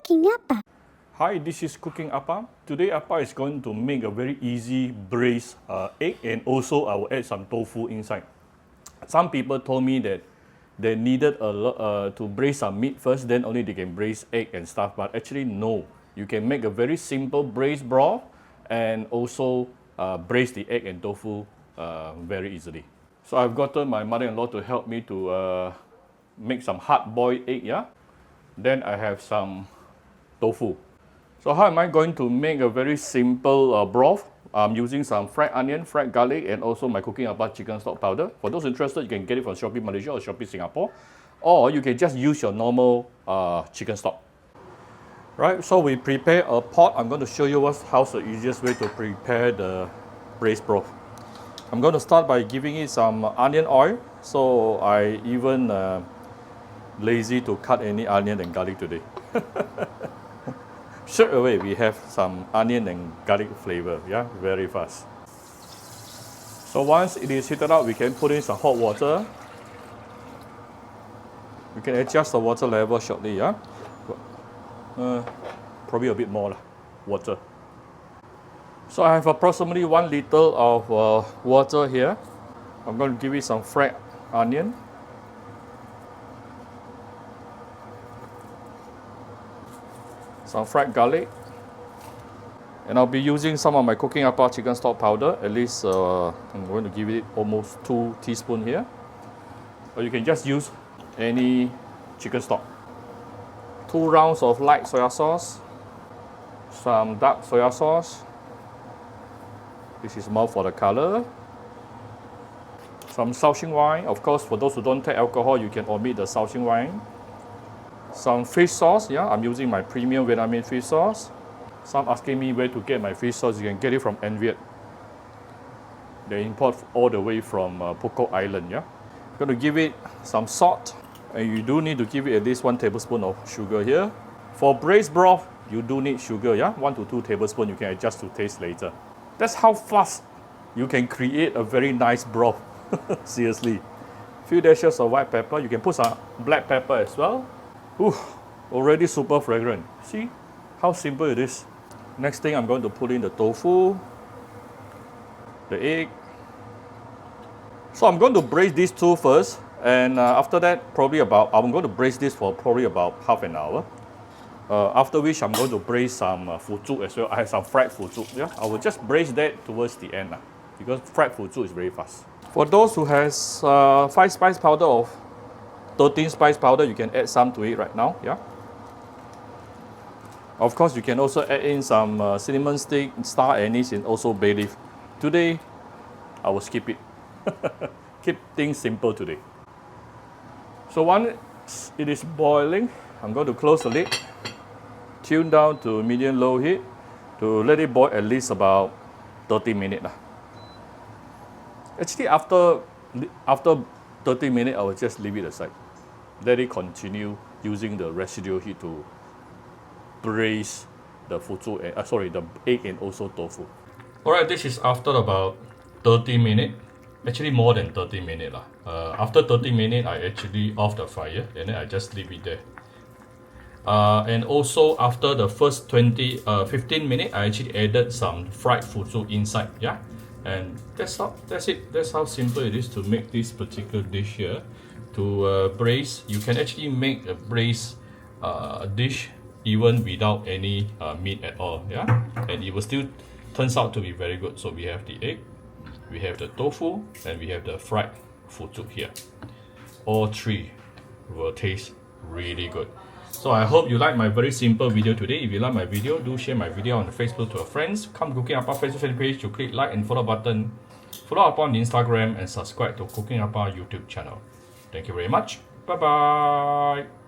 Cooking apa? Hi, this is Cooking Appa. Today Appa is going to make a very easy braised egg, and also I will add some tofu inside. Some people told me that they needed to braise some meat first, then only they can braise egg and stuff, but actually no. You can make a very simple braised broth and also braise the egg and tofu very easily. So I've gotten my mother-in-law to help me to make some hard-boiled egg, yeah? Then I have some tofu. So how am I going to make a very simple broth? I'm using some fried onion, fried garlic, and also my Cooking Appa chicken stock powder. For those interested, you can get it from Shopee Malaysia or Shopee Singapore, or you can just use your normal chicken stock. Right, so we prepare a pot. I'm going to show you how's the easiest way to prepare the braised broth. I'm going to start by giving it some onion oil. So I even lazy to cut any onion and garlic today. Straight away we have some onion and garlic flavor, yeah, very fast. So once it is heated up, we can put in some hot water. We can adjust the water level shortly, yeah. Probably a bit more water. So I have approximately 1 liter of water here. I'm going to give it some fried onion. Some fried garlic, and I'll be using some of my Cooking Appa chicken stock powder. At least I'm going to give it almost 2 teaspoons here, or you can just use any chicken stock. 2 rounds of light soya sauce, some dark soya sauce. This is more for the color. Some Shaoxing wine. Of course, for those who don't take alcohol, you can omit the Shaoxing wine. Some fish sauce, yeah, I'm using my premium Vietnamese fish sauce. Some asking me where to get my fish sauce. You can get it from Viet. They import all the way from Phuket Island, yeah. Going to give it some salt, and you do need to give it at least 1 tablespoon of sugar here. For braised broth, you do need sugar, yeah, 1 to 2 tablespoons. You can adjust to taste later. That's how fast you can create a very nice broth. Seriously. Few dashes of white pepper. You can put some black pepper as well. Ooh, already super fragrant. See how simple it is. Next thing, I'm going to put in the tofu, the egg. So I'm going to braise these two first, and after that, I'm going to braise this for probably about half an hour. After which, I'm going to braise some fuzu as well. I have some fried fuzu. Yeah, I will just braise that towards the end because fried fuzu is very fast. For those who has 5 spice powder or 13 spice powder, you can add some to it right now, yeah. Of course, you can also add in some cinnamon stick, star anise, and also bay leaf. Today, I will skip it. Keep things simple today. So once it is boiling, I'm going to close the lid, tune down to medium-low heat to let it boil at least about 30 minutes. Actually, after 30 minutes, I will just leave it aside. Let it continue using the residual heat to braise the the egg and also tofu. Alright, this is after about 30 minutes. Actually more than 30 minutes. After 30 minutes, I actually off the fire and then I just leave it there. And also after the first 15 minutes, I actually added some fried fuzu inside. Yeah, and that's it. That's how simple it is to make this particular dish here. To braise, you can actually make a braised dish even without any meat at all, yeah, and it will still turns out to be very good. So we have the egg, we have the tofu, and we have the fried fuzu here. All 3 will taste really good. So I hope you like my very simple video today. If you like my video, do share my video on Facebook to your friends. Come to Cooking Appa Facebook page to click like and follow button. Follow up on Instagram and subscribe to Cooking Appa YouTube channel. Thank you very much. Bye bye.